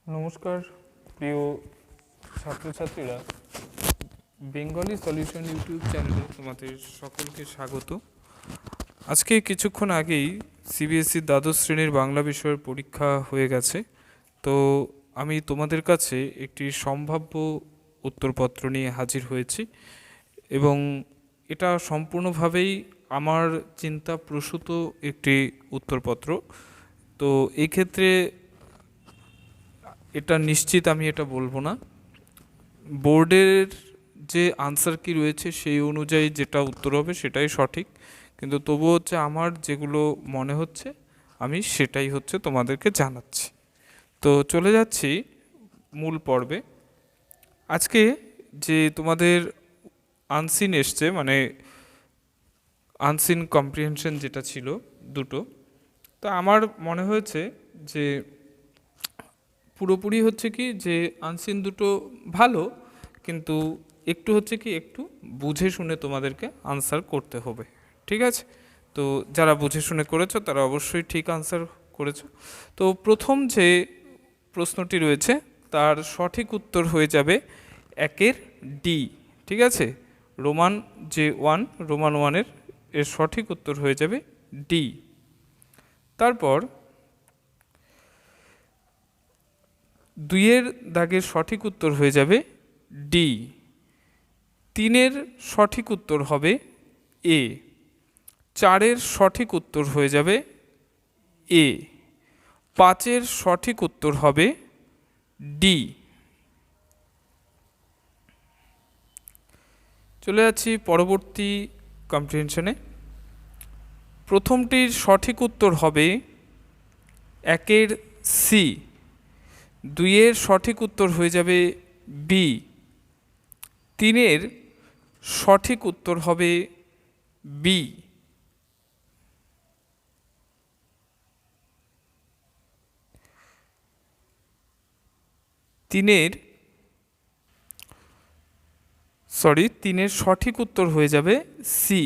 নমস্কার প্রিয় ছাত্রছাত্রীরা, বেঙ্গলি সলিউশন ইউটিউব চ্যানেলে তোমাদের সকলকে স্বাগত। আজকে কিছুক্ষণ আগেই সিবিএসই দ্বাদশ শ্রেণীর বাংলা বিষয়ের পরীক্ষা হয়ে গেছে। তো আমি তোমাদের কাছে একটি সম্ভাব্য উত্তরপত্র নিয়ে হাজির হয়েছি এবং এটা সম্পূর্ণভাবেই আমার চিন্তা প্রসূত একটি উত্তরপত্র। তো এই ক্ষেত্রে এটা নিশ্চিত আমি এটা বলবো না, বোর্ডের যে আনসার কি রয়েছে সেই অনুযায়ী যেটা উত্তর হবে সেটাই সঠিক, কিন্তু তবুও হচ্ছে আমার যেগুলো মনে হচ্ছে আমি সেটাই হচ্ছে তোমাদেরকে জানাচ্ছি। তো চলে যাচ্ছি মূল পর্বে। আজকে যে তোমাদের আনসিন এসছে, মানে আনসিন কম্প্রিহেনশন যেটা ছিল দুটো, তো আমার মনে হয়েছে যে পুরোপুরি হচ্ছে কি যে আনসিন দুটো ভালো, কিন্তু একটু হচ্ছে কি একটু বুঝে শুনে তোমাদেরকে আনসার করতে হবে, ঠিক আছে? তো যারা বুঝে শুনে করেছো তারা অবশ্যই ঠিক আনসার করেছো। তো প্রথম যে প্রশ্নটি রয়েছে তার সঠিক উত্তর হয়ে যাবে একের ডি, ঠিক আছে? রোমান যে রোমান ওয়ানের এর সঠিক উত্তর হয়ে যাবে ডি। তারপর দুইয়ের দাগের সঠিক উত্তর হয়ে যাবে ডি। তিনের সঠিক উত্তর হবে এ। চারের সঠিক উত্তর হয়ে যাবে এ। পাঁচের সঠিক উত্তর হবে ডি। চলে যাচ্ছি পরবর্তী কম্প্রিহেনশনে। প্রথমটির সঠিক উত্তর হবে একের সি। দুইয়ের সঠিক উত্তর হয়ে যাবে বি। তিনের সঠিক উত্তর হবে বি। তিনের সঠিক উত্তর হয়ে যাবে সি।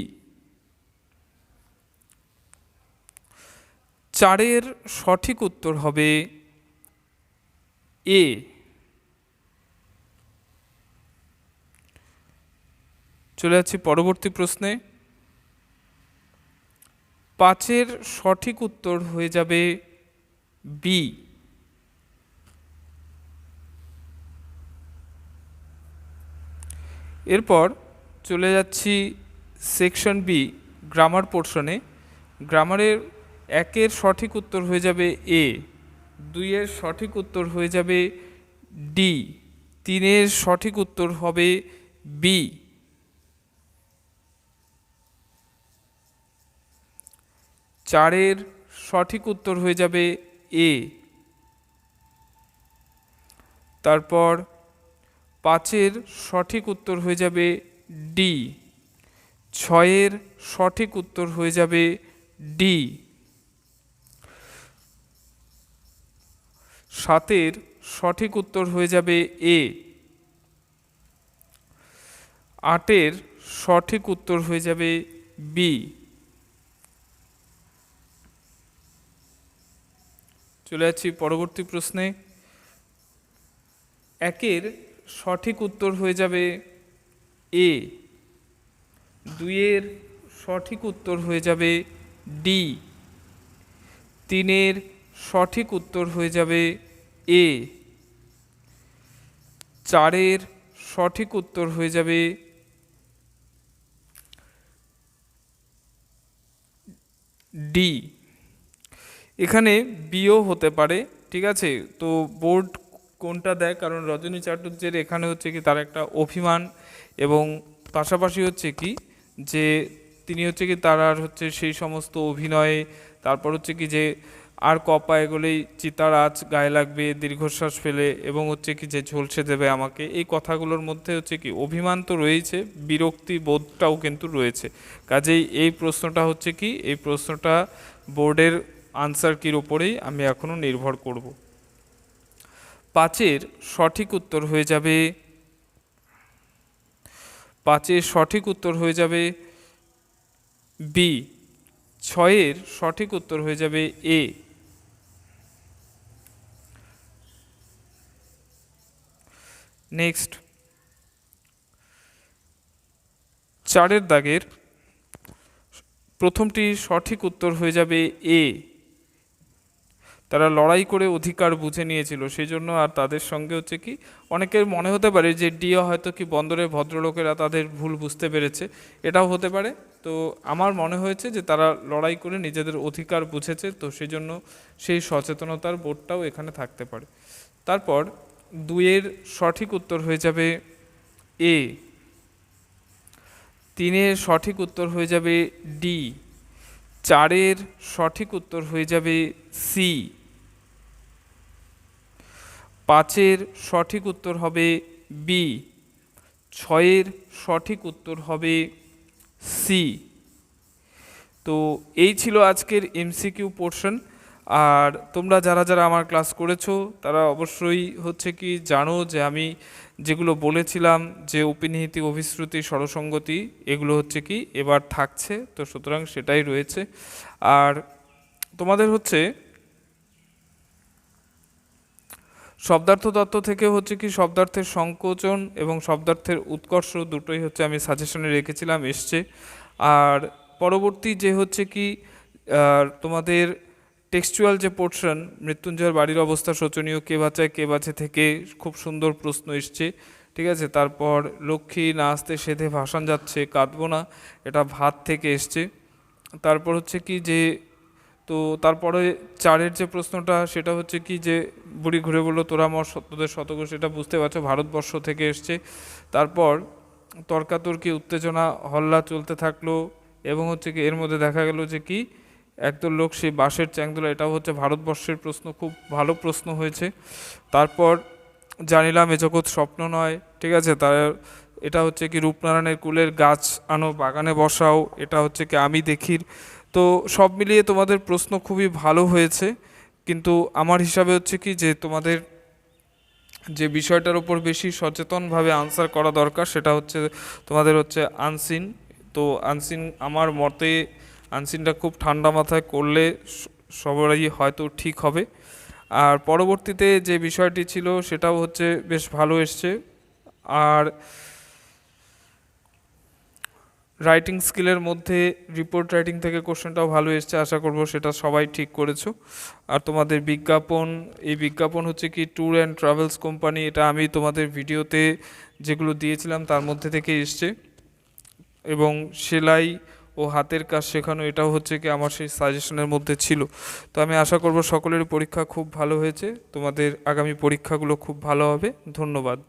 চারের সঠিক উত্তর হবে এ। চলে যাচ্ছি পরবর্তী প্রশ্নে। পাঁচের সঠিক উত্তর হয়ে যাবে বি। এরপর চলে যাচ্ছি সেকশন বি, গ্রামার পোর্শনে। গ্রামারের একের সঠিক উত্তর হয়ে যাবে এ। দুইয়ের সঠিক উত্তর হয়ে যাবে ডি। তিনের সঠিক উত্তর হবে বি। চারের সঠিক উত্তর হয়ে যাবে এ। তারপর পাঁচের সঠিক উত্তর হয়ে যাবে ডি। ছয়ের সঠিক উত্তর হয়ে যাবে ডি। সাতের সঠিক উত্তর হয়ে যাবে এ। আটের সঠিক উত্তর হয়ে যাবে বি। চলে যাচ্ছি পরবর্তী প্রশ্নে। একের সঠিক উত্তর হয়ে যাবে এ। দুইয়ের সঠিক উত্তর হয়ে যাবে ডি। তিনের সঠিক উত্তর হয়ে যাবে এ। চারের সঠিক উত্তর হয়ে যাবে ডি। এখানে বিও হতে পারে, ঠিক আছে? তো বোর্ড কোনটা দেয়, কারণ রজনী চাটুর্যের এখানে হচ্ছে কি তার একটা অভিমান, এবং পাশাপাশি হচ্ছে কি যে তিনি হচ্ছে কি তার আর হচ্ছে সেই সমস্ত অভিনয়ে, তারপর হচ্ছে কি যে আর কপা এগুলোই চিতার আঁচ গায়ে লাগবে দীর্ঘশ্বাস ফেলে, এবং হচ্ছে কি যে ঝলসে দেবে আমাকে, এই কথাগুলোর মধ্যে হচ্ছে কি অভিমান তো রয়েছে, বিরক্তি বোধটাও কিন্তু রয়েছে। কাজেই এই প্রশ্নটা হচ্ছে কি, এই প্রশ্নটা বোর্ডের আনসার কির ওপরেই আমি এখনো নির্ভর করব। পাঁচের সঠিক উত্তর হয়ে যাবে বি। ছয়ের সঠিক উত্তর হয়ে যাবে এ। নেক্সট 4 দাগের প্রথমটি সঠিক উত্তর হয়ে যাবে এ। তারা লড়াই করে অধিকার বুঝে নিয়েছিল, সেই জন্য। আর তাদের সঙ্গে হচ্ছে কি, অনেকের মনে হতে পারে যে ডি হয়তো কি বন্দরের ভদ্রলোকেরা তাদের ভুল বুঝতে পেরেছে, এটাও হতে পারে। তো আমার মনে হয়েছে যে তারা লড়াই করে নিজেদের অধিকার বুঝেছে, তো সেই জন্য সেই সচেতনতার বোধটাও এখানে থাকতে পারে। তারপর 2-এর সঠিক উত্তর হয়ে যাবে এ, 3-এর সঠিক উত্তর হয়ে যাবে ডি, 4-এর সঠিক উত্তর হয়ে যাবে সি, 5-এর সঠিক উত্তর হবে বি, 6-এর সঠিক উত্তর হবে সি। তো এই ছিল আজকের এমসিকিউ পোর্শন। আর তোমরা যারা যারা আমার ক্লাস করেছো তারা অবশ্যই হচ্ছে কি জানো যে আমি যেগুলো বলেছিলাম যে উপনিহিতি, অভিশ্রুতি, স্বরসঙ্গতি, এগুলো হচ্ছে কি এবার থাকছে, তো সুতরাং সেটাই রয়েছে। আর তোমাদের হচ্ছে শব্দার্থ তত্ত্ব থেকে হচ্ছে কি শব্দার্থের সংকোচন এবং শব্দার্থের উৎকর্ষ দুটোই হচ্ছে আমি সাজেশনে রেখেছিলাম, এসছে। আর পরবর্তী যে হচ্ছে কি তোমাদের টেক্সচুয়াল যে পোর্শন, মৃত্যুঞ্জয়ের বাড়ির অবস্থা শোচনীয়, কে বাঁচায় কে বাঁচে থেকে খুব সুন্দর প্রশ্ন এসছে, ঠিক আছে। তারপর লক্ষ্মী না আসতে সেধে ভাসান যাচ্ছে, কাঁদবো না, এটা ভাত থেকে এসছে। তারপর হচ্ছে কি যে, তো তারপরে 4-এর যে প্রশ্নটা সেটা হচ্ছে কি যে বুড়ি ঘুরে বললো তোরা মর সত্যদের শতক, সেটা বুঝতে পারছো ভারতবর্ষ থেকে এসছে। তারপর তর্কাতর্কি, উত্তেজনা, হল্লা চলতে থাকলো, এবং হচ্ছে কি এর মধ্যে দেখা গেল যে কি একদল লোক সেই বাঁশের চ্যাংদোলা, এটাও হচ্ছে ভারতবর্ষের প্রশ্ন, খুব ভালো প্রশ্ন হয়েছে। তারপর জানিলাম এ জগৎ স্বপ্ন নয়, ঠিক আছে। তার এটা হচ্ছে কি রূপনারায়ণের কুলের গাছ আনো বাগানে বসাও, এটা হচ্ছে কি আমি দেখির। তো সব মিলিয়ে তোমাদের প্রশ্ন খুবই ভালো হয়েছে, কিন্তু আমার হিসাবে হচ্ছে কি যে তোমাদের যে বিষয়টার ওপর বেশি সচেতনভাবে আনসার করা দরকার সেটা হচ্ছে তোমাদের হচ্ছে আনসিন। তো আনসিন আমার মতে আনসিনটা খুব ঠান্ডা মাথায় করলে সবারই হয়তো ঠিক হবে। আর পরবর্তীতে যে বিষয়টি ছিল সেটাও হচ্ছে বেশ ভালো এসছে। আর রাইটিং স্কিলের মধ্যে রিপোর্ট রাইটিং থেকে কোশ্চেনটাও ভালো এসছে, আশা করব সেটা সবাই ঠিক করেছো। আর তোমাদের বিজ্ঞাপন, এই বিজ্ঞাপন হচ্ছে কি ট্যুর অ্যান্ড ট্রাভেলস কোম্পানি, এটা আমি তোমাদের ভিডিওতে যেগুলো দিয়েছিলাম তার মধ্যে থেকে এসছে। এবং সেলাই ও হাতের কাজ শেখানো, এটাও হচ্ছে কি আমার সেই সাজেশনের মধ্যে ছিল। তো আমি আশা করব সকলের পরীক্ষা খুব ভালো হয়েছে, তোমাদের আগামী পরীক্ষাগুলো খুব ভালো হবে। ধন্যবাদ।